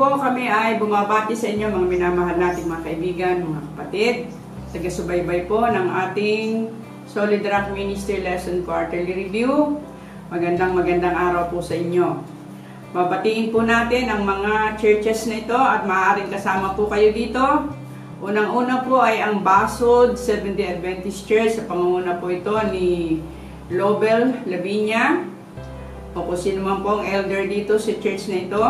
po kami ay bumabati sa inyo mga minamahal nating mga kaibigan, mga kapatid. Taga-subaybay po ng ating Solid Rock Ministry Lesson Quarterly Review. Magandang araw po sa inyo. Babatiin po natin ang mga churches na ito at maaaring kasama po kayo dito. Unang-una po ay ang Basod Seventh-day Adventist Church. Sa pangunguna po ito ni Lobel Lavinia. O kung sino man po ang elder dito sa church na ito.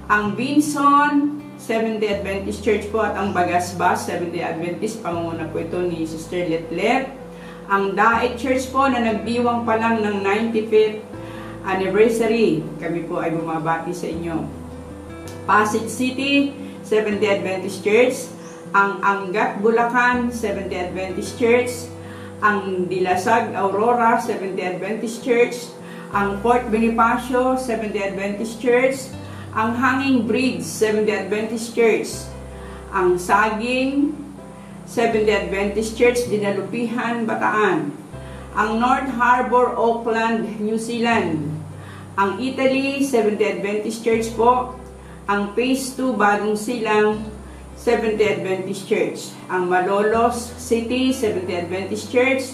Ang Binson Seventh-day Adventist Church po at ang Bagasbas Seventh-day Adventist, pangunguna po ito ni Sister Letlet. Ang Daet Church po na nagdiwang pa lang ng 95th anniversary, kami po ay bumabati sa inyo. Pasig City Seventh-day Adventist Church, ang Angat Bulacan Seventh-day Adventist Church, ang Dilasag Aurora Seventh-day Adventist Church, ang Fort Bonifacio Seventh-day Adventist Church, ang Hanging Bridge Seventh-day Adventist Church, ang Saging Seventh-day Adventist Church, Dinalupihan, Bataan, ang North Harbor, Auckland, New Zealand, ang Italy Seventh-day Adventist Church po, ang Phase 2, Bagong Silang Seventh-day Adventist Church, ang Malolos City Seventh-day Adventist Church.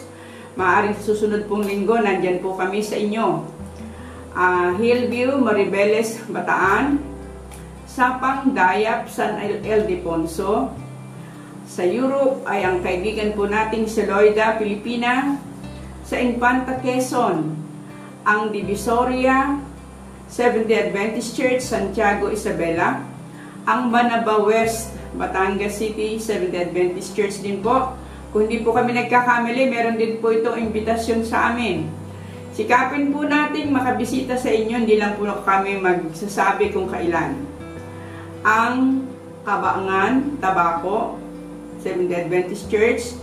Maaaring susunod pong linggo, nandyan po kami sa inyo. Hillview, Maribeles, Bataan, Sapang, Dayap, San Ildefonso. Sa Europe ay ang kaibigan po nating si Loida, Pilipina. Sa Infanta, Quezon, ang Divisoria Seventh-day Adventist Church, Santiago, Isabela. Ang Banaba West, Batangas City Seventh-day Adventist Church din po. Kung hindi po kami nagkakamali, meron din po itong imbitasyon sa amin. Sikapin po natin makabisita sa inyo, hindi lang po kami magsasabi kung kailan. Ang Kabangan, Tabaco, Seventh-day Adventist Church,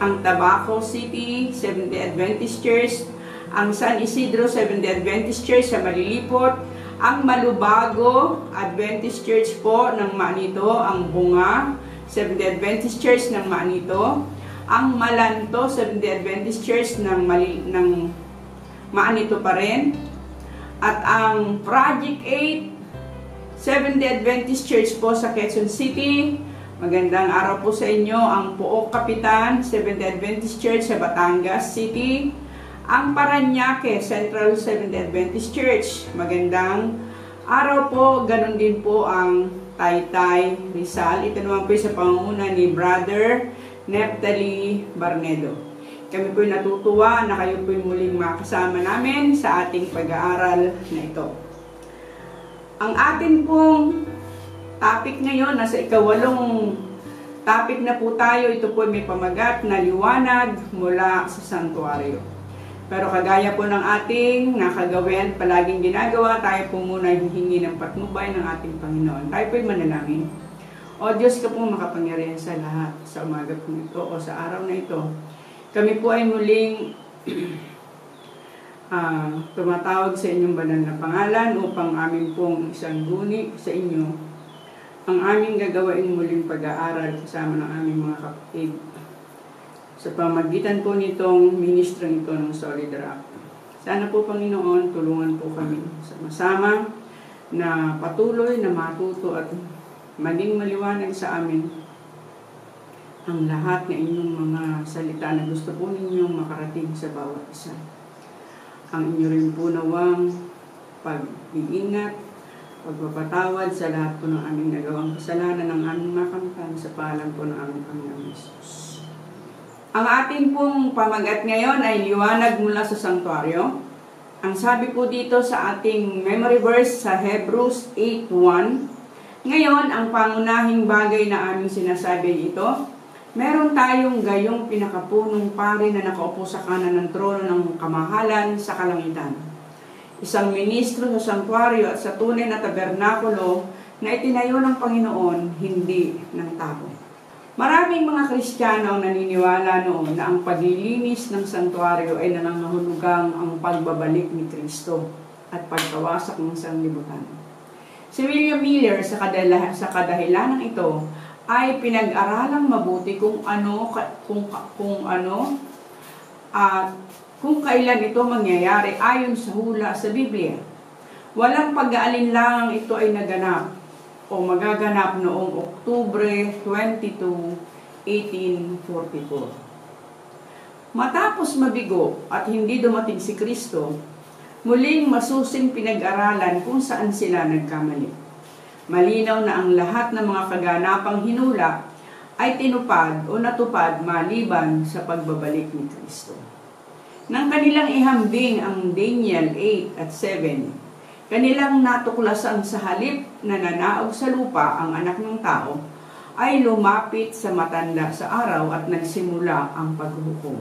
ang Tabaco City, Seventh-day Adventist Church, ang San Isidro, Seventh-day Adventist Church sa Malilipot, ang Malubago Adventist Church po ng Manito, ang Bunga, Seventh-day Adventist Church ng Manito, ang Malanto, Seventh-day Adventist Church ng Manito pa rin, at ang Project 8 Seventh-day Adventist Church po sa Quezon City. Magandang araw po sa inyo. Ang Pook Kapitan Seventh-day Adventist Church sa Batangas City. Ang Paranaque Central Seventh-day Adventist Church. Magandang araw po. Ganon din po ang Taytay Rizal. Ito naman po sa pangunguna ni Brother Neftali Barnedo. Kami po'y natutuwa na kayo po'y muling makasama namin sa ating pag-aaral na ito. Ang atin pong topic ngayon, nasa ikawalong topic na po tayo. Ito po may pamagat na liwanag mula sa santuario. Pero kagaya po ng ating nakagawin, palaging ginagawa, tayo po muna hihingi ng patnubay ng ating Panginoon. Tayo po'y manalangin. O Diyos ka po makapangyarihan sa lahat, sa umaga po ito o sa araw na ito. Kami po ay muling tumatawag sa inyong banal na pangalan upang amin pong isang guni sa inyo ang aming gagawain muling pag-aaral kasama ng aming mga kapatid sa pamagitan po nitong ministrong ito ng Solid Rock. Sana po Panginoon, tulungan po kami sama-sama na patuloy na matuto at maging maliwanag sa amin ang lahat na inyong mga salita na gusto po ninyong makarating sa bawat isa. Ang inyo rin po nawang pag-iingat, pagpapatawad sa lahat po ng aming nagawang kasalanan ng aming makamtan sa pangalan po ng aming Panginoon Jesus. Ang ating pong pamagat ngayon ay liwanag mula sa sanktuaryo. Ang sabi po dito sa ating memory verse sa Hebrews 8:1. Ngayon, ang pangunahing bagay na aming sinasabi ito, meron tayong gayong pinakapunong pari na nakaupo sa kanan ng trono ng kamahalan sa kalangitan. Isang ministro sa sanktuaryo at sa tunay na tabernakulo na itinayo ng Panginoon, hindi ng tao. Maraming mga Kristiyano ang naniniwala noon na ang paglilinis ng sanktuaryo ay nangangahulugang ang pagbabalik ni Kristo at pagkawasak ng sanglibutan. Si William Miller sa kadahilanan ito ay pinag-aralang mabuti kung kailan ito mangyayari ayon sa hula sa Biblia. Walang pag-aalinlangang ito ay naganap o magaganap noong Oktubre 22, 1844. Matapos mabigo at hindi dumating si Kristo, muling masusing pinag-aralan kung saan sila nagkamali. Malinaw na ang lahat ng mga kaganapang hinula ay tinupad o natupad maliban sa pagbabalik ni Kristo. Nang kanilang ihambing ang Daniel 8 at 7, kanilang natuklasan sa halip na nanaog sa lupa ang anak ng tao, ay lumapit sa matanda sa araw at nagsimula ang paghuhukom.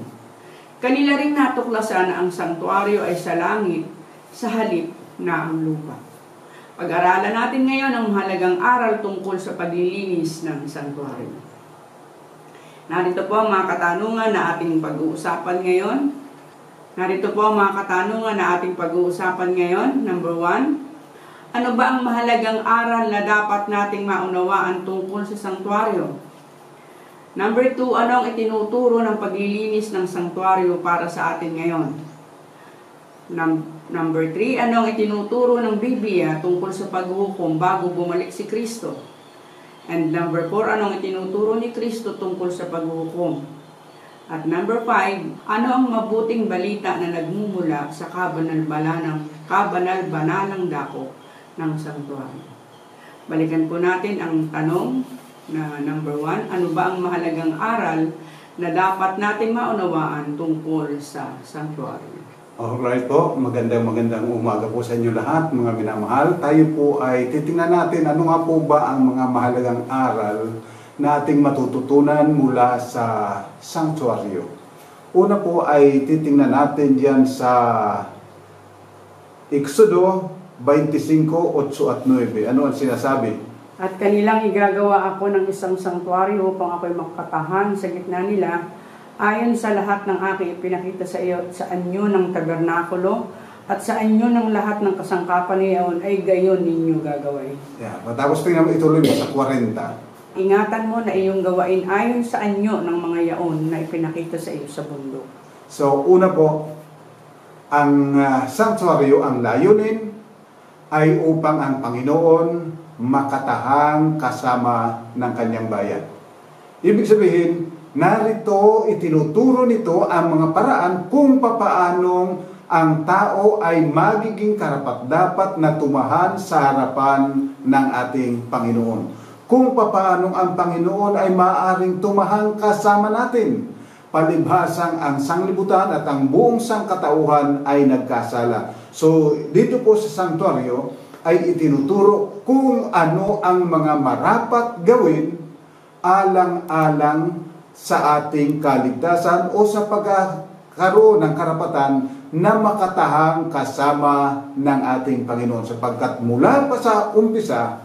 Kanila ring natuklasan na ang sanktuaryo ay sa langit sa halip na ang lupa. Pag-aralan natin ngayon ang mahalagang aral tungkol sa paglilinis ng sanktuaryo. Narito po ang mga katanungan na ating pag-uusapan ngayon. Number 1, ano ba ang mahalagang aral na dapat nating maunawaan tungkol sa sanktuaryo? Number 2, ano ang itinuturo ng paglilinis ng sanktuaryo para sa atin ngayon? Number 3, ano ang itinuturo ng Biblia tungkol sa paghuhukom bago bumalik si Kristo? And number 4, ano ang itinuturo ni Kristo tungkol sa paghuhukom? At number 5, ano ang mabuting balita na nagmumula sa kabanal-banalang dako ng sanktuaryo? Balikan po natin ang tanong na number 1, ano ba ang mahalagang aral na dapat natin maunawaan tungkol sa sanktuaryo? Alright po, magandang umaga po sa inyo lahat, mga minamahal. Tayo po ay titingnan natin ano nga po ba ang mga mahalagang aral na ating matututunan mula sa sanktuaryo. Una po ay titingnan natin diyan sa Exodo 25:8 at 9. Ano ang sinasabi? At kanilang igagawa ako ng isang sanktuaryo upang ako'y makatahan sa gitna nila, ayon sa lahat ng aking ipinakita sa iyo, sa anyo ng tabernakulo at sa anyo ng lahat ng kasangkapan niyon ay gayon ninyo gagawin. Yeah, matapos tingnan mo ituloy mo sa 40. Ingatan mo na iyong gawain ayon sa anyo ng mga yaon na ipinakita sa iyo sa bundok. So, una po, ang sanktuaryo, ang layunin ay upang ang Panginoon makatahang kasama ng kanyang bayan. Ibig sabihin, narito itinuturo nito ang mga paraan kung papaanong ang tao ay magiging karapat-dapat na tumahan sa harapan ng ating Panginoon. Kung papaanong ang Panginoon ay maaaring tumahang kasama natin, palibhasang ang sanglibutan at ang buong sangkatauhan ay nagkasala. So, dito po sa sanktuaryo ay itinuturo kung ano ang mga marapat gawin alang-alang sa ating kaligtasan o sa pagkakaroon ng karapatan na makatahang kasama ng ating Panginoon. Sapagkat mula pa sa umpisa,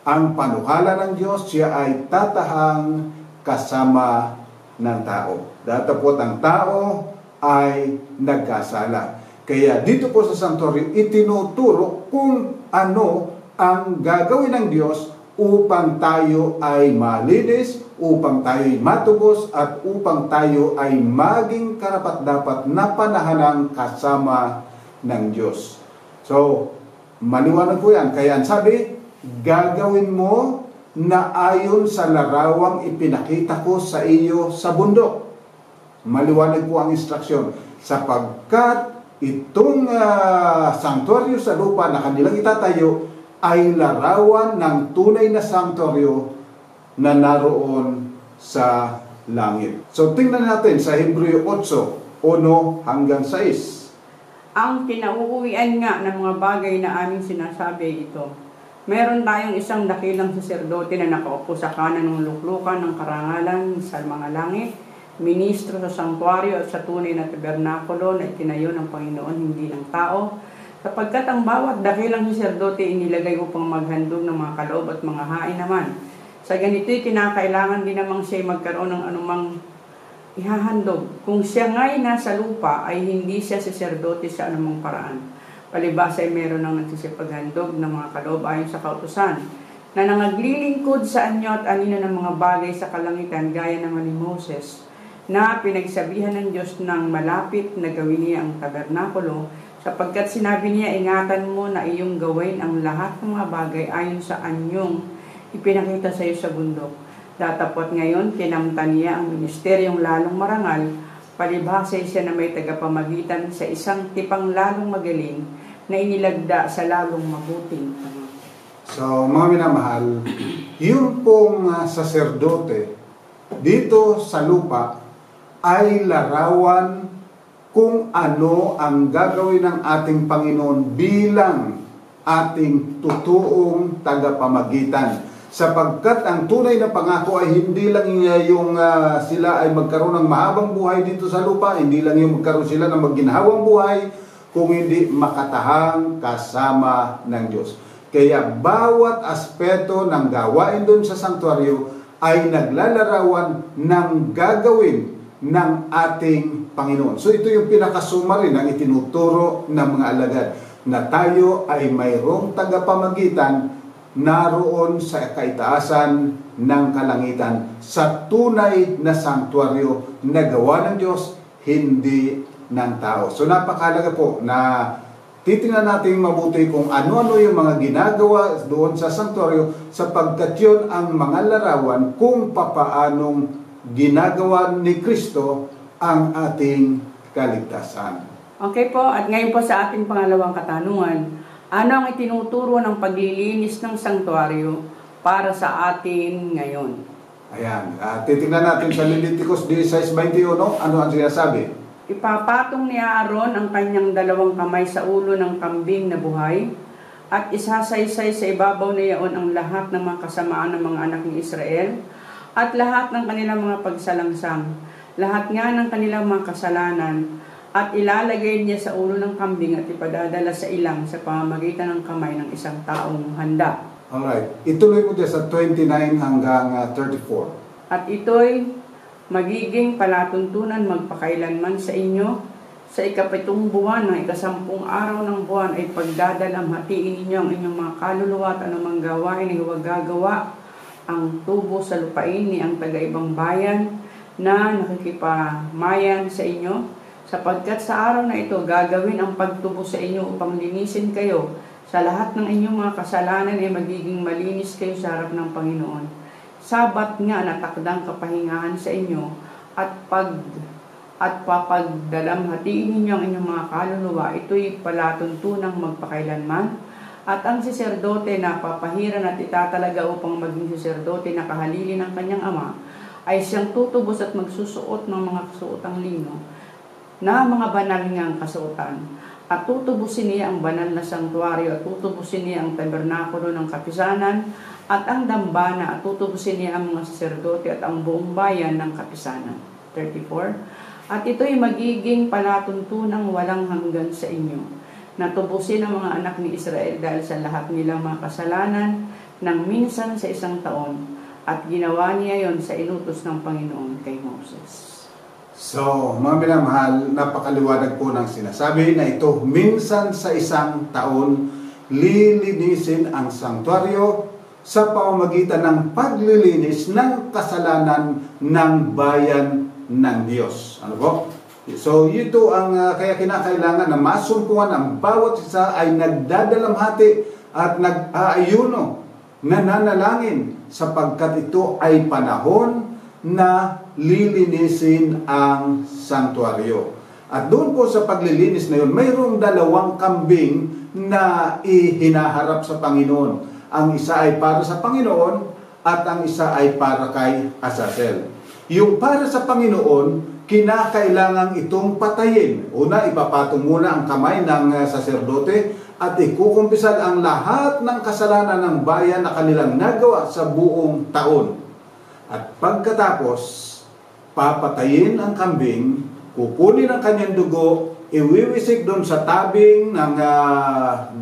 ang panukala ng Diyos, siya ay tatahang kasama ng tao. Datapot ang tao ay nagkasala. Kaya dito po sa sanktuaryo, itinuturo kung ano ang gagawin ng Diyos upang tayo ay malinis, upang tayo ay matubos, at upang tayo ay maging karapat-dapat na panahanang kasama ng Diyos. So, maliwanag po yan. Kaya ang sabi, gagawin mo na ayon sa larawang ipinakita ko sa iyo sa bundok. Maliwanag po ang instruksyon. Sapagkat itong sanktuaryo sa lupa na kanilang itatayo ay larawan ng tunay na sanktuaryo na naroon sa langit. So tingnan natin sa Hebreo 8:1 hanggang 6. Ang pinauuwian nga ng mga bagay na aming sinasabi ito. Meron tayong isang dakilang saserdote na nakaupo sa kanan ng luklukan ng karangalan sa mga langit, ministro sa sanktuaryo at sa tunay na tabernakulo na itinayo ng Panginoon, hindi ng tao, sapagkat ang bawat dakilang saserdote inilagay upang maghandog ng mga kaloob at mga hain naman. Sa ganito'y kinakailangan din namang siya magkaroon ng anumang ihahandog. Kung siya nga'y nasa lupa, ay hindi siya saserdote sa anumang paraan. Palibhasa ay meron ng nagsisipaghandog ng mga kaloob ayon sa kautusan, na nangaglilingkod sa anyo at anino ng mga bagay sa kalangitan, gaya naman ni Moses, na pinagsabihan ng Diyos ng malapit na gawin niya ang tabernakulo, sapagkat sinabi niya, ingatan mo na iyong gawin ang lahat ng mga bagay ayon sa anyong ipinakita sa iyo sa bundok. Datapot ngayon, kinamtan niya ang ministeryong lalong marangal, palibhasa siya na may tagapamagitan sa isang tipang lalong magaling na inilagda sa lalong mabuting tama. So, mga minamahal, yung pong saserdote dito sa lupa ay larawan kung ano ang gagawin ng ating Panginoon bilang ating totoong tagapamagitan. Sapagkat ang tunay na pangako ay hindi lang yung sila ay magkaroon ng mahabang buhay dito sa lupa, hindi lang yung magkaroon sila ng maginhawang buhay, kung hindi makatahang kasama ng Diyos. Kaya bawat aspeto ng gawain doon sa sanktuaryo ay naglalarawan ng gagawin ng ating Panginoon. So ito yung pinakasumari ng itinuturo ng mga alagad, na tayo ay mayroong tagapamagitan naroon sa kaitaasan ng kalangitan sa tunay na sanktuaryo na gawa ng Diyos, hindi ng tao. So napakahalaga po na titingnan natin mabuti kung ano-ano yung mga ginagawa doon sa sanktuaryo, sapagkat yun ang mga larawan kung papaanong ginagawa ni Kristo ang ating kaligtasan. Okay po, at ngayon po sa ating pangalawang katanungan, ano ang itinuturo ng paglilinis ng sanktuaryo para sa atin ngayon? Ayan, titingnan natin sa Leviticus 16:21, ano ang sinasabi? Ipapatong ni Aaron ang kanyang dalawang kamay sa ulo ng kambing na buhay at isasaysay sa ibabaw na iyon ang lahat ng mga kasamaan ng mga anak ni Israel at lahat ng kanilang mga pagsalangsang, lahat nga ng kanilang mga kasalanan, at ilalagay niya sa ulo ng kambing at ipadadala sa ilang sa pamamagitan ng kamay ng isang taong handa. Alright, ituloy mo dyan sa 29 hanggang 34. At ito'y magiging palatuntunan magpakailanman sa inyo. Sa ikapitong buwan ng ikasampung araw ng buwan ay pagdadalamhatiin ninyo ang inyong mga kaluluwa at anumang gawain ay huwag gagawa ang tubo sa lupain ni ang taga-ibang bayan na nakikipamayan sa inyo, sapagkat sa araw na ito gagawin ang pagtubo sa inyo upang linisin kayo. Sa lahat ng inyong mga kasalanan ay magiging malinis kayo sa harap ng Panginoon. Sabat nga na takdang kapahingahan sa inyo at papagdalamhatiin ninyo ang inyong mga kaluluwa. Ito'y palatuntunang magpakailanman. At ang saserdote na papahiran at itatalaga upang maging saserdote na kahalili ng kanyang ama ay siyang tutubos at magsusuot ng mga kasuotang lino na mga banal ngang kasuotan. At tutubusin niya ang banal na sanktuaryo at tutubusin niya ang tabernakulo ng kapisanan at ang dambana at tutubusin niya ang mga saserdote at ang buong bayan ng kapisanan. 34. At ito'y magiging palatuntunang walang hanggan sa inyo, na tubusin ang mga anak ni Israel dahil sa lahat nilang mga kasalanan ng minsan sa isang taon, at ginawa niya yon sa inutos ng Panginoon kay Moses. So, mga minamahal, napakaliwanag po ng sinasabi na ito, minsan sa isang taon, lilinisin ang sanktuaryo sa pamamagitan ng paglilinis ng kasalanan ng bayan ng Diyos. Ano po? So, ito ang kaya kinakailangan na masumpungan ang bawat isa ay nagdadalamhati at nag-aayuno, nananalangin, sapagkat ito ay panahon na lilinisin ang sanktuaryo. At doon po sa paglilinis na yun, mayroong dalawang kambing na ihinaharap sa Panginoon. Ang isa ay para sa Panginoon at ang isa ay para kay Azazel. Yung para sa Panginoon, kinakailangan itong patayin. Una, ipapatong muna ang kamay ng saserdote at ikukumpisal ang lahat ng kasalanan ng bayan na kanilang nagawa sa buong taon. At pagkatapos, papatayin ang kambing, kukunin ang kanyang dugo, iwiwisik doon sa tabing ng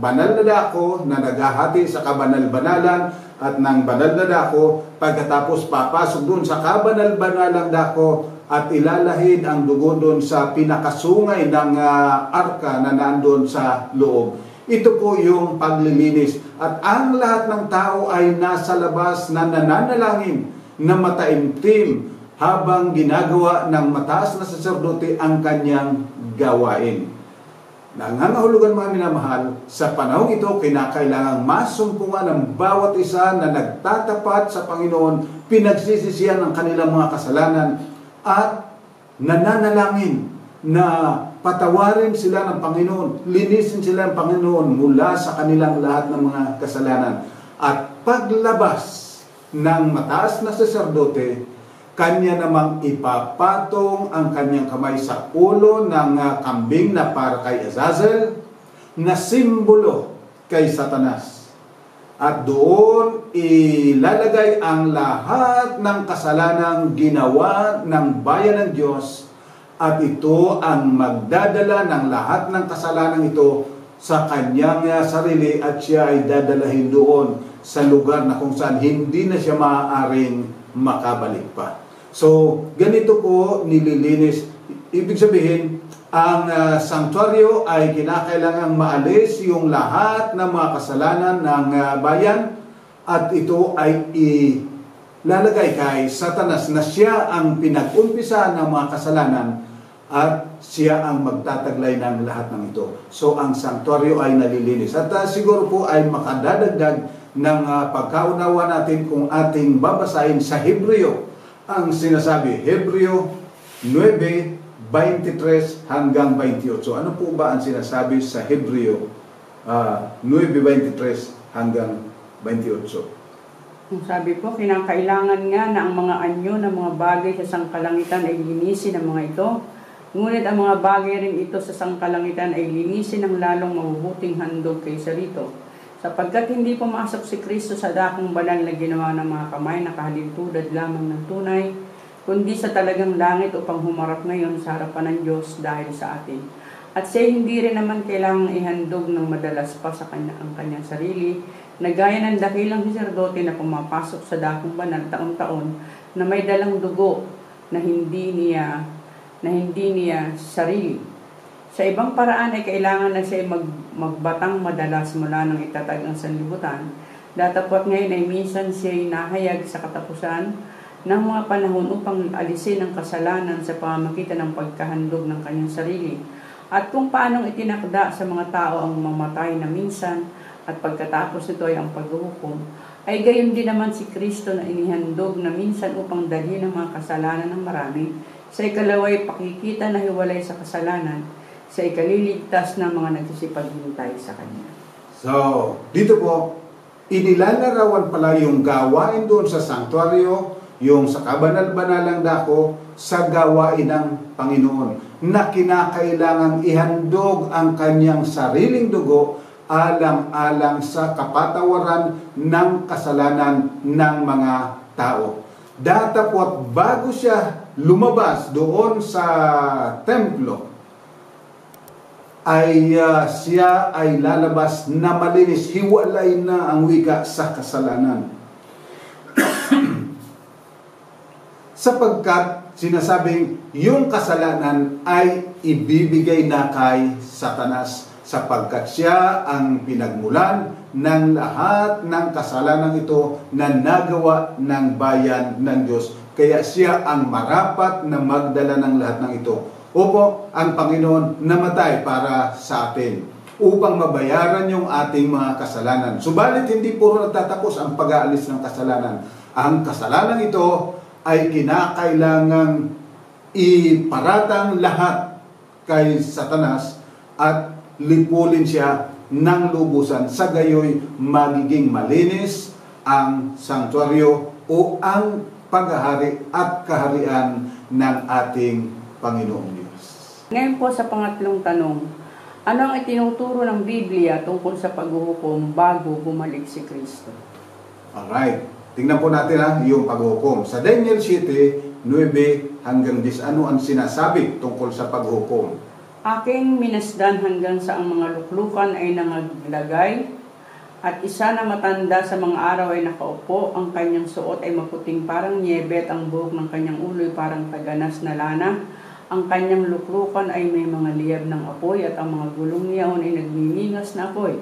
banal na dako na naghahati sa kabanal-banalan at ng banal na dako. Pagkatapos, papasok doon sa kabanal-banalang dako at ilalahid ang dugo doon sa pinakasungay ng arka na nandoon sa loob. Ito po yung paglilinis. At ang lahat ng tao ay nasa labas na nananalangin na mataimtim habang ginagawa ng mataas na saserdote ang kanyang gawain. Nangangahulugan mga minamahal, sa panahong ito, kinakailangang masumpungan ng bawat isa na nagtatapat sa Panginoon, pinagsisisihan ang kanilang mga kasalanan, at nananalangin na patawarin sila ng Panginoon, linisin sila ng Panginoon mula sa kanilang lahat ng mga kasalanan. At paglabas ng mataas na saserdote, kanya namang ipapatong ang kanyang kamay sa ulo ng kambing na para kay Azazel, na simbolo kay Satanas. At doon ilalagay ang lahat ng kasalanang ginawa ng bayan ng Diyos, at ito ang magdadala ng lahat ng kasalanan ito sa kanyang sarili, at siya ay dadalahin doon sa lugar na kung saan hindi na siya maaaring makabalik pa. So, ganito po nililinis. Ibig sabihin, ang sanctuaryo ay kinakailangang maalis yung lahat ng mga kasalanan ng bayan, at ito ay ilalagay kay Satanas na siya ang pinag-umpisa ng mga kasalanan, at siya ang magtataglay ng lahat ng ito. So, ang sanctuaryo ay nalilinis. At siguro po ay makadadagdag ng pagkaunawa natin kung ating babasahin sa Hebreo ang sinasabi, Hebreo 9:23 hanggang 28. Ano po ba ang sinasabi sa Hebreo 9:23 hanggang 28? Ang sabi po, kinakailangan nga na ang mga anyo ng mga bagay sa sangkalangitan ay linisin ng mga ito. Ngunit ang mga bagay rin ito sa sangkalangitan ay linisin ng lalong mabubuting handog kaysa rito. Sapagkat hindi pumasok si Kristo sa dakong banal na ginawa ng mga kamay na kahalintulad lamang ng tunay, kundi sa talagang langit upang humarap ngayon sa harapan ng Diyos dahil sa atin. At siya hindi rin naman kailangang ihandog ng madalas pa sa ang kanyang sarili, na gaya ng dakilang saserdote na pumapasok sa dakong banal taon-taon na may dalang dugo na hindi niya sarili. Sa ibang paraan ay kailangan na siya magbatang madalas mula ng itatag ang sanlibutan. Datapwat ngayon ay minsan siya ay nahayag sa katapusan ng mga panahon upang alisin ang kasalanan sa pamamagitan ng pagkahandog ng kanyang sarili. At kung paanong itinakda sa mga tao ang mamatay na minsan at pagkatapos nito ay ang paghuhukom, ay gayon din naman si Kristo na inihandog na minsan upang dalhin ang mga kasalanan ng marami. Sa ikalaway, pakikita na hiwalay sa kasalanan, sa ikaliligtas ng mga nagsisipaghintay sa Kanya. So, dito po, inilalarawan pala yung gawain doon sa sanctuaryo, yung sa kabanal-banalang dako, sa gawain ng Panginoon, na kinakailangang ihandog ang kanyang sariling dugo alang-alang sa kapatawaran ng kasalanan ng mga tao. Datapwat bago siya lumabas doon sa templo, ay siya ay lalabas na malinis, hiwalay na ang wika sa kasalanan. Sapagkat sinasabing yung kasalanan ay ibibigay na kay Satanas, sapagkat siya ang pinagmulan ng lahat ng kasalanan ito na nagawa ng bayan ng Diyos. Kaya siya ang marapat na magdala ng lahat ng ito. Opo, ang Panginoon namatay para sa atin upang mabayaran yung ating mga kasalanan. Subalit hindi puro nagtatapos ang pag-aalis ng kasalanan. Ang kasalanan ito ay kinakailangang iparatang lahat kay Satanas at lipulin siya ng lubusan. Sa gayoy, magiging malinis ang sanctuaryo o ang paghahari at kaharian ng ating Panginoong Diyos. Ngayon po sa pangatlong tanong, ano ang itinuturo ng Biblia tungkol sa paghuhukom bago bumalik si Kristo? Alright, tingnan po natin yung paghuhukom. Sa Daniel 7:9 hanggang 10, ano ang sinasabi tungkol sa paghuhukom? Aking minasdan hanggang sa ang mga luklukan ay nangaglagay, at isa na matanda sa mga araw ay nakaupo, ang kanyang suot ay maputing parang nyebe at ang buhok ng kanyang ulo ay parang taganas na lana. Ang kanyang luklukan ay may mga liyab ng apoy at ang mga gulong niyaon ay nagmimingas na apoy.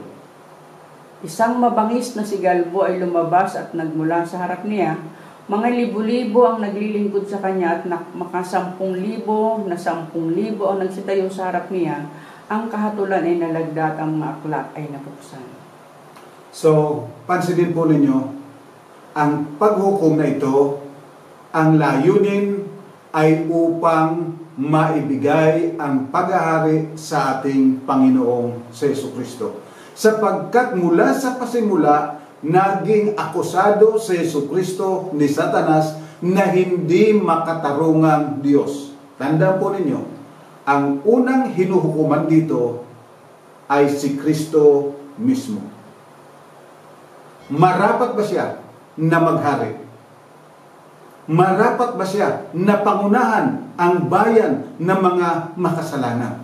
Isang mabangis na sigalbo ay lumabas at nagmula sa harap niya. Mga libo-libo ang naglilingkod sa kanya at maka 10,000 na 10,000 ang nagsitayo sa harap niya. ang kahatulan ay nalagdat, ang mga aklat ay napuksan. So, pansinin po ninyo, ang paghukom na ito, ang layunin ay upang maibigay ang paghahari sa ating Panginoong Jesucristo. Sapagkat mula sa pasimula, naging akusado si Jesucristo ni Satanas na hindi makatarungang Diyos. Tandaan po ninyo, ang unang hinuhukuman dito ay si Kristo mismo. Marapat ba siya na maghari? Marapat ba siya na pangunahan ang bayan ng mga makasalanan?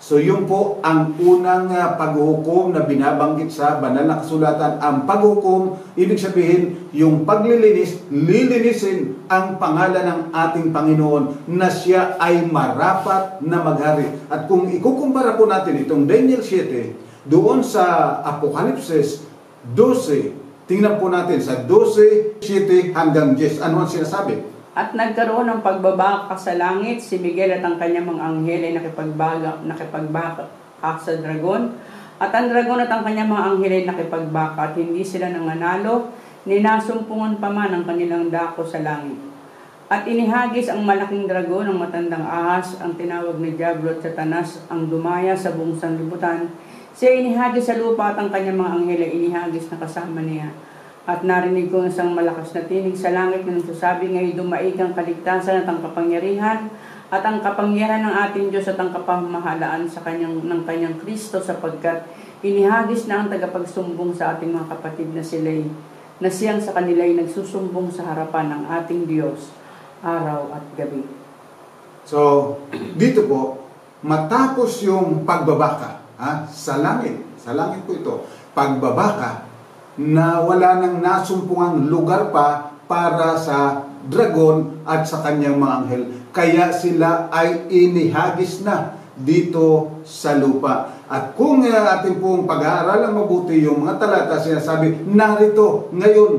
So yun po ang unang paghuhukom na binabanggit sa banal na kasulatan. Ang paghuhukom, ibig sabihin, yung paglilinis, lilinisin ang pangalan ng ating Panginoon na siya ay marapat na maghari. At kung ikukumpara po natin itong Daniel 7, doon sa Apokalipsis 12, tingnan po natin sa 12, 7 hanggang 10. Ano ang sinasabi? At nagkaroon ng pagbabaka sa langit, si Miguel at ang kanyang mga anghel ay nakipagbaka sa dragon. At ang dragon at ang kanyang mga anghel ay nakipagbaka at hindi sila nanganalo, ninasumpungan pa man ang kanilang dako sa langit. At inihagis ang malaking dragon, ang matandang ahas, ang tinawag na Diablo at Satanas, ang dumaya sa buong sanlibutan. Siya inihagis sa lupa at ang kanyang mga anghel ay inihagis na kasama niya. At narinig ko isang malakas na tinig sa langit na nagsasabi, ngayon dumaig ang kaligtasan at ang kapangyarihan at ang kapangyarihan ng ating Diyos at ang kapamahalaan ng kanyang Kristo, sapagkat inihagis na ang tagapagsumbong sa ating mga kapatid na siyang sa kanila ay nagsusumbong sa harapan ng ating Diyos araw at gabi. So, dito po, matapos yung pagbabaka sa langit po ito, pagbabaka, na wala nang nasumpungang lugar pa para sa dragon at sa kanyang mga anghel. Kaya sila ay inihagis na dito sa lupa. At kung ating pong pag-aaralan mabuti yung mga talata, sinasabi, narito ngayon,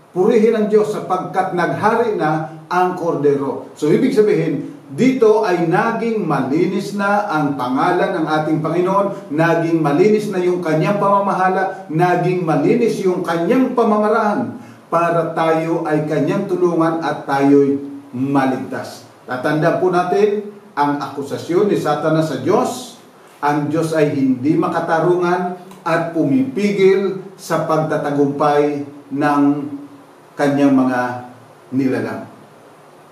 purihin ang Diyos sapagkat naghari na ang kordero. So ibig sabihin, dito ay naging malinis na ang pangalan ng ating Panginoon, naging malinis na yung kanyang pamamahala, naging malinis yung kanyang pamamaraan para tayo ay kanyang tulungan at tayo'y maligtas. Tatandaan po natin ang akusasyon ni Satanas sa Diyos. Ang Diyos ay hindi makatarungan at pumipigil sa pagtatagumpay ng kanyang mga nilalang.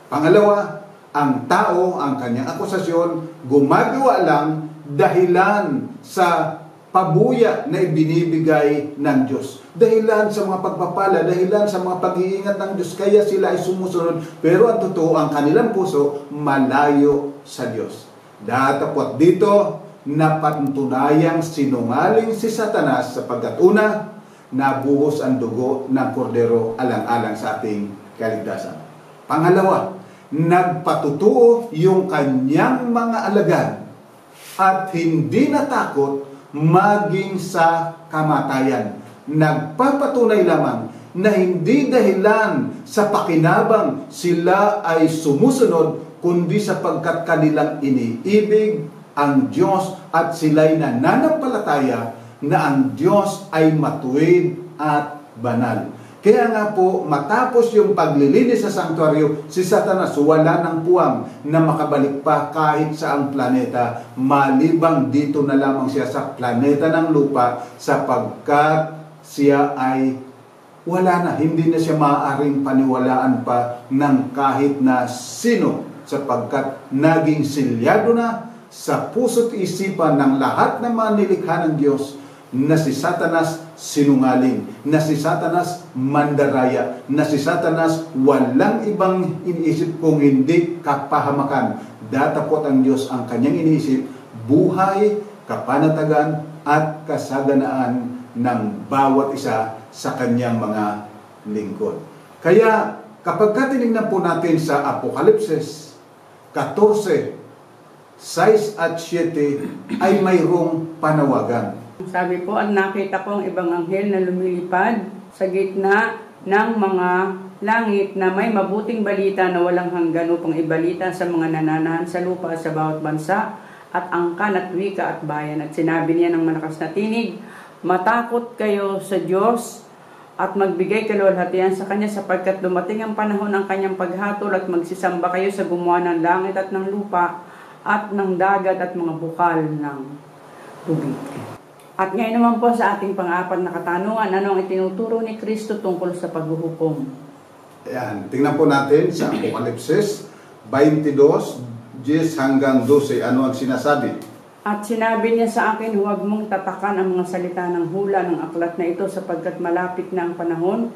Pangalawa, ang tao, ang kanyang akusasyon, gumagawa lang dahilan sa pabuya na ibinibigay ng Diyos. Dahilan sa mga pagpapala, dahilan sa mga pag-iingat ng Diyos, kaya sila ay sumusunod. Pero ang totoo, ang kanilang puso, malayo sa Diyos. Datapot dito, napatunayang sinungaling si Satanas sapagkat una, nabuhos ang dugo ng kordero alang-alang sa ating kaligtasan. Pangalawa, nagpatutuo yung kanyang mga alagad at hindi natakot maging sa kamatayan. Nagpapatunay lamang na hindi dahilan sa pakinabang sila ay sumusunod, kundi sapagkat kanilang iniibig ang Diyos at sila'y nananampalataya na ang Diyos ay matuwid at banal. Kaya nga po, matapos yung paglilinis sa sanktuaryo, si Satanas wala ng puwang na makabalik pa kahit sa ang planeta, malibang dito na lamang siya sa planeta ng lupa, sapagkat siya ay wala na, hindi na siya maaaring paniwalaan pa ng kahit na sino, sapagkat naging silyado na sa puso't isipan ng lahat ng mga nilikha ng Diyos na si Satanas sinungaling, na si Satanas mandaraya, na si Satanas walang ibang iniisip kung hindi kapahamakan. Datapot ang Diyos ang kanyang iniisip, buhay, kapanatagan at kasaganaan ng bawat isa sa kanyang mga lingkod. Kaya kapag tinignan po natin sa Apokalipsis 14, 6 at 7 ay mayroong panawagan. Sabi po, at nakita ko ang ibang anghel na lumilipad sa gitna ng mga langit na may mabuting balita na walang hanggan upang ibalita sa mga nananahan sa lupa sa bawat bansa at angkan at wika at bayan. At sinabi niya ng malakas na tinig, matakot kayo sa Diyos at magbigay kaluwalhatian sa Kanya sapagkat dumating ang panahon ng Kanyang paghatol at magsisamba kayo sa gumawa ng langit at ng lupa at ng dagat at mga bukal ng tubig. At ngayon naman po sa ating pang-apat na katanungan, ano ang itinuturo ni Kristo tungkol sa paghuhukom? Ayan, tingnan po natin sa Apokalipsis 22, 10 hanggang 12, ano ang sinasabi? At sinabi niya sa akin, huwag mong tatakan ang mga salita ng hula ng aklat na ito sapagkat malapit na ang panahon.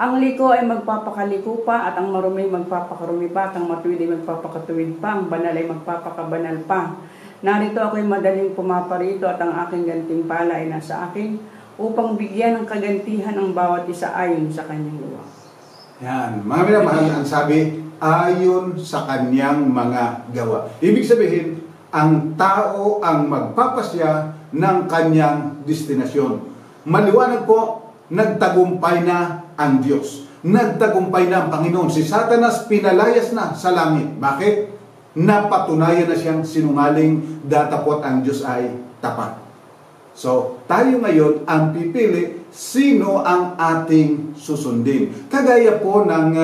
Ang liko ay magpapakaliko pa at ang marumi magpapakarumi pa at ang matuwid ay magpapakatuwid pa, ang banal ay magpapakabanal pa. Narito ako'y madaling pumaparito at ang aking gantimpala ay nasa akin upang bigyan ng kagantihan ang bawat isa ayon sa kanyang gawa. Yan, mga minamahal, ang sabi, ayon sa kanyang mga gawa. Ibig sabihin, ang tao ang magpapasya ng kanyang destinasyon. Maliwanag po, nagtagumpay na ang Diyos. Nagtagumpay na ang Panginoon. Si Satanas pinalayas na sa langit. Bakit? Napatunayan na siyang sinungaling, datapot ang Diyos ay tapat. So, tayo ngayon ang pipili sino ang ating susundin. Kagaya po ng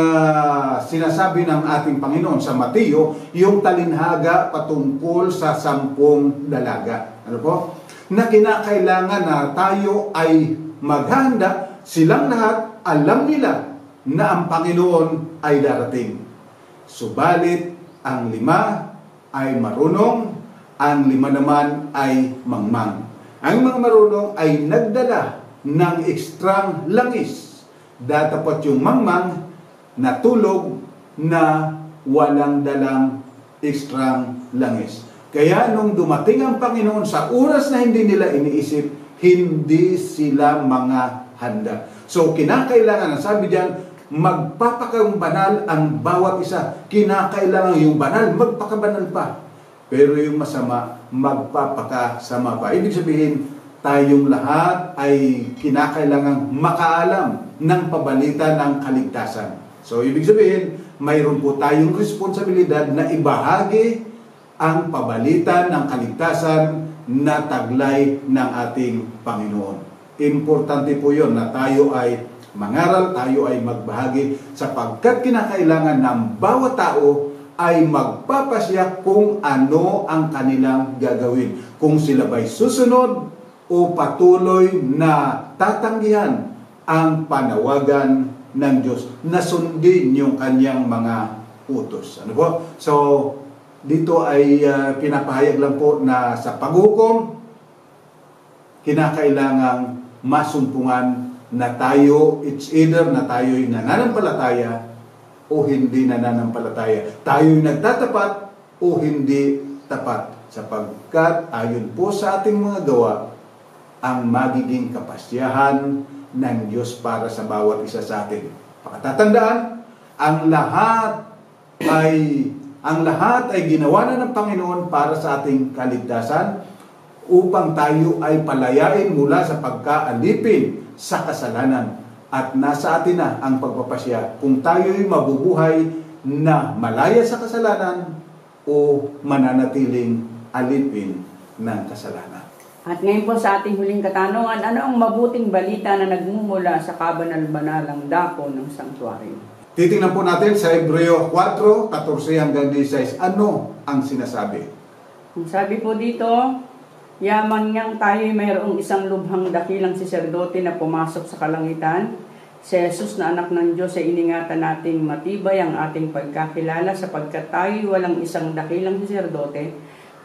sinasabi ng ating Panginoon sa Mateo, yung talinhaga patungkol sa 10 dalaga. Ano po? Na kinakailangan na tayo ay maghanda, silang lahat alam nila na ang Panginoon ay darating. Subalit, ang 5 ay marunong, ang 5 naman ay mangmang. Ang mga marunong ay nagdala ng ekstrang langis. Datapot yung mangmang natulog na walang dalang ekstrang langis. Kaya nung dumating ang Panginoon sa oras na hindi nila iniisip, hindi sila mga handa. So kinakailangan, sabi diyan, magpapakabanal ang bawat isa. Kinakailangan yung banal, magpakabanal pa. Pero yung masama, magpapakasama pa. Ibig sabihin, tayong lahat ay kinakailangang makaalam ng pabalita ng kaligtasan. So, ibig sabihin, mayroon po tayong responsibilidad na ibahagi ang pabalita ng kaligtasan na taglay ng ating Panginoon. Importante po yun na tayo ay mangaral, tayo ay magbahagi sapagkat kinakailangan ng bawat tao ay magpapasya kung ano ang kanilang gagawin. Kung sila ba'y susunod o patuloy na tatanggihan ang panawagan ng Diyos na sundin yung kanyang mga utos. Ano po? So, dito ay pinapahayag lang po na sa paghukom, kinakailangang masumpungan na tayo, it's either na tayo'y nananampalataya o hindi nananampalataya. Tayo'y nagtatapat o hindi tapat. Sapagkat ayon po sa ating mga gawa, ang magiging kapasyahan ng Diyos para sa bawat isa sa atin. Pakatatandaan, ang lahat ay ginawa na ng Panginoon para sa ating kaligtasan upang tayo ay palayain mula sa pagkaalipin sa kasalanan. At nasa atin na ang pagpapasya kung tayo'y mabubuhay na malaya sa kasalanan o mananatiling alipin ng kasalanan. At ngayon po sa ating huling katanungan, ano ang mabuting balita na nagmumula sa kabanal-banalang dako ng sanktuaryo? Titingnan po natin sa Hebreo 4, 14 hanggang 16. Ano ang sinasabi? Ang sabi po dito, yaman niyang tayo'y mayroong isang lubhang dakilang saserdote na pumasok sa kalangitan. Si Jesus na anak ng Diyos ay iningatan nating matibay ang ating pagkakilala sapagkat tayo'y walang isang dakilang saserdote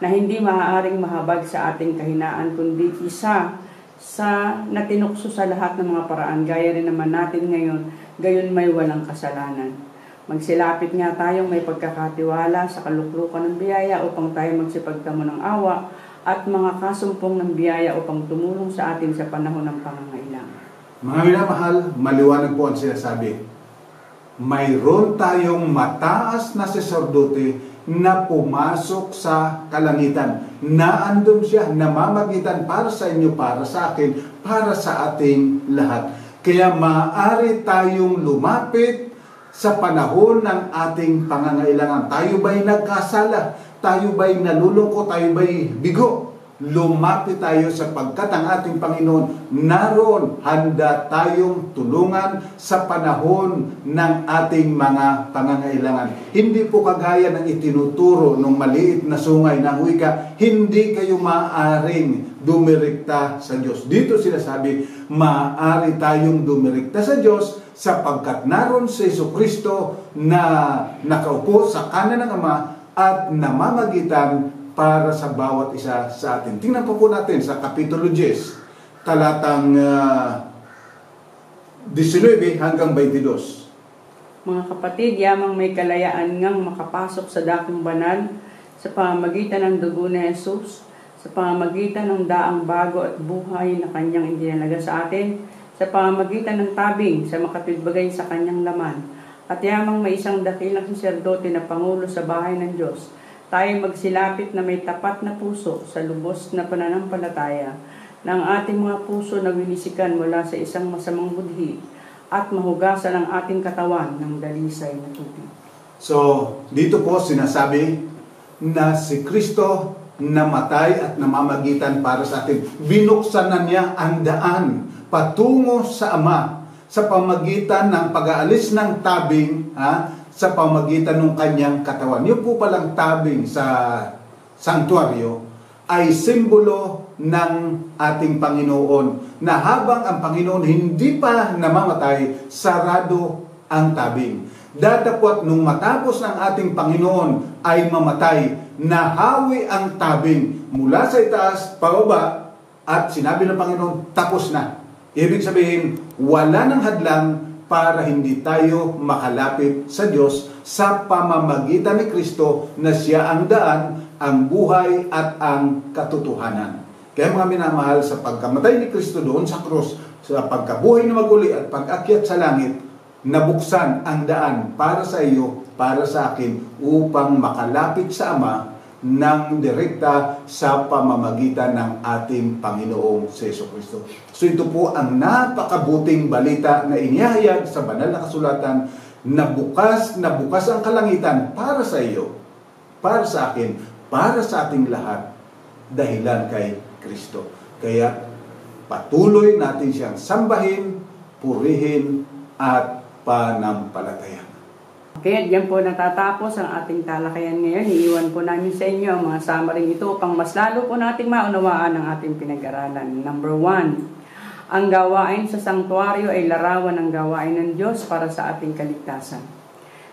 na hindi maaaring mahabag sa ating kahinaan kundi isa sa natinukso sa lahat ng mga paraan. Gaya rin naman natin ngayon, gayon may walang kasalanan. Magsilapit nga tayong may pagkakatiwala sa kaluklukan ng biyaya upang tayo magsipagtamo ng awa at mga kasumpong ng biyaya upang tumulong sa atin sa panahon ng pangangailangan. Mga minamahal, maliwanag po ang sinasabi. Mayroon tayong mataas na saserdote na pumasok sa kalangitan. Naandun siya, namamagitan para sa inyo, para sa akin, para sa ating lahat. Kaya maaari tayong lumapit sa panahon ng ating pangangailangan. Tayo ba'y nagkasala? tayo ba'y nalulungkot, tayo ba'y bigo? Lumapit tayo sapagkat ang ating Panginoon naroon, handa tayong tulungan sa panahon ng ating mga pangangailangan. Hindi po kagaya ng itinuturo ng maliit na sungay ng wika, hindi kayo maaaring dumirekta sa Diyos. Dito sila sabi, maaari tayong dumirekta sa Diyos sapagkat naroon si Jesucristo na nakaupo sa kanan ng Ama at namamagitan para sa bawat isa sa atin. Tingnan po natin sa Kapitulo 10, talatang 19 hanggang 22. Mga kapatid, yamang may kalayaan ngang makapasok sa dakong banal sa pamamagitan ng dugo ni Jesus, sa pamamagitan ng daang bago at buhay na kanyang idinalaga sa atin, sa pamamagitan ng tabing sa makatwidbagay sa kanyang laman, at yamang may isang dakilang saserdote na pangulo sa bahay ng Diyos, tayo magsilapit na may tapat na puso sa lubos na pananampalataya ng ating mga puso na winisikan mula sa isang masamang budhi at mahugasan ang ating katawan ng dalisay na tubig. So, dito po sinasabi na si Kristo namatay at namamagitan para sa atin. Binuksan na niya ang daan patungo sa Ama sa pamagitan ng pag-aalis ng tabing, sa pamagitan ng kanyang katawan. Yung po palang tabing sa sanktuaryo ay simbolo ng ating Panginoon na habang ang Panginoon hindi pa namamatay, sarado ang tabing. Datapwat nung matapos ng ating Panginoon ay mamatay, nahawi ang tabing mula sa itaas, pababa, at sinabi ng Panginoon, tapos na. Ibig sabihin, wala nang hadlang para hindi tayo makalapit sa Diyos sa pamamagitan ni Kristo na siya ang daan, ang buhay at ang katotohanan. Kaya mga minamahal, sa pagkamatay ni Kristo doon sa krus, sa pagkabuhay na maguli at pag-akyat sa langit, nabuksan ang daan para sa iyo, para sa akin, upang makalapit sa Ama ng direkta sa pamamagitan ng ating Panginoong Jesucristo. So ito po ang napakabuting balita na inihayag sa banal na kasulatan na bukas ang kalangitan para sa iyo, para sa akin, para sa ating lahat, dahilan kay Kristo. Kaya patuloy natin siyang sambahin, purihin, at panampalatayan. Okay, diyan po natatapos ang ating talakayan ngayon. Iiwan po namin sa inyo ang mga summary ito upang mas lalo po nating maunawaan ang ating pinag-aralan. Number 1, ang gawain sa sanktuaryo ay larawan ng gawain ng Diyos para sa ating kaligtasan.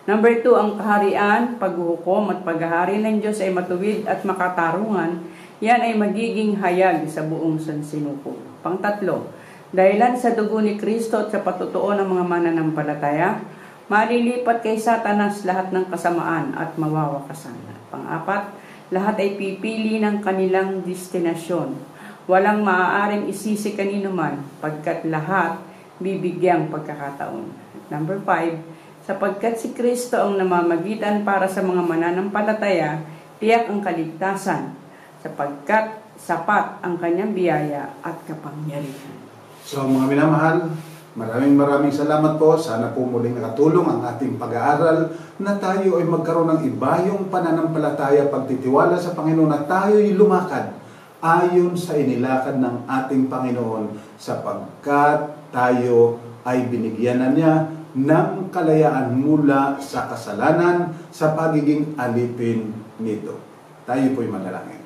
Number 2, ang kaharian, paghuhukom at paghahari ng Diyos ay matuwid at makatarungan. Yan ay magiging hayag sa buong sansinuko. Pang-3, dahilan sa dugo ni Kristo at sa patutuo ng mga mananampalataya, malilipat kay Satanas lahat ng kasamaan at mawawakasan. Pang-4, lahat ay pipili ng kanilang destinasyon. Walang maaaring isisi kanino man, pagkat lahat bibigyang pagkakataon. Number 5, sapagkat si Kristo ang namamagitan para sa mga mananampalataya, tiyak ang kaligtasan, sapagkat sapat ang kanyang biyaya at kapangyarihan. So mga minamahal, maraming salamat po. Sana po muling nakatulong ang ating pag-aaral na tayo ay magkaroon ng ibayong pananampalataya, pagtitiwala sa Panginoon at tayo'y lumakad ayon sa inilakad ng ating Panginoon sapagkat tayo ay binigyan na niya ng kalayaan mula sa kasalanan sa pagiging alipin nito. Tayo po'y manalangin.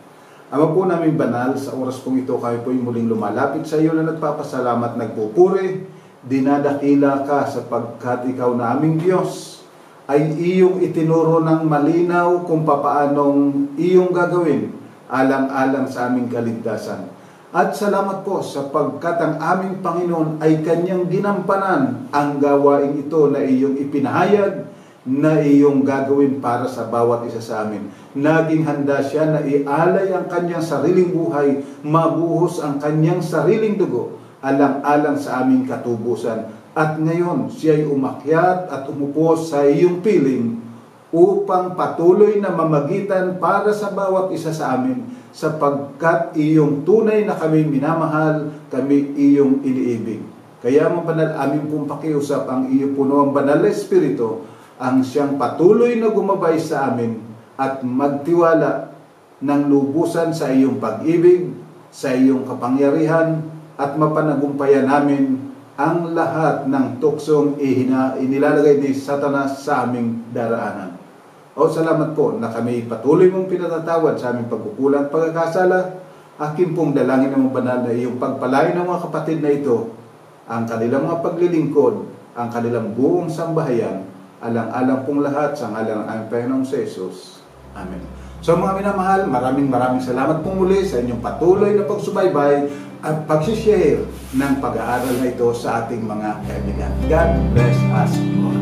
Ama po namin banal, sa oras pong ito kayo po'y muling lumalapit sa iyo na nagpapasalamat, nagpupuri, dinadakila ka sapagkat ikaw na aming Diyos ay iyong itinuro ng malinaw kung papaanong iyong gagawin alang-alang sa aming kaligtasan. At salamat po sapagkat ang aming Panginoon ay kanyang ginampanan ang gawain ito na iyong ipinahayag na iyong gagawin para sa bawat isa sa amin. Naging handa siya na ialay ang kanyang sariling buhay, mabuhos ang kanyang sariling dugo alang-alang sa aming katubusan. At ngayon, siya'y umakyat at umupo sa iyong piling upang patuloy na mamagitan para sa bawat isa sa amin, sapagkat iyong tunay na kami minamahal, kami iyong iniibig. Kaya mabanal aming pong pakiusap ang iyo puno ang banal na Espiritu, ang siyang patuloy na gumabay sa amin at magtiwala ng lubusan sa iyong pag-ibig, sa iyong kapangyarihan, at mapanagumpayan namin ang lahat ng tuksong inilalagay ni Satanas sa aming daraanan. O salamat po na kami patuloy mong pinatatawad sa aming pagkukulang at pagkakasala. Akin pong dalangin ng banal na iyong pagpalain ng mga kapatid na ito, ang kanilang mga paglilingkod, ang kanilang buong sambahayan, alang-alang pong lahat sa ngalan ng aming Panginoong Jesus. Amen. So mga minamahal, maraming salamat pong muli sa inyong patuloy na pagsubaybay at pagsishare ng pag-aaral na ito sa ating mga kaibigan. God bless us all.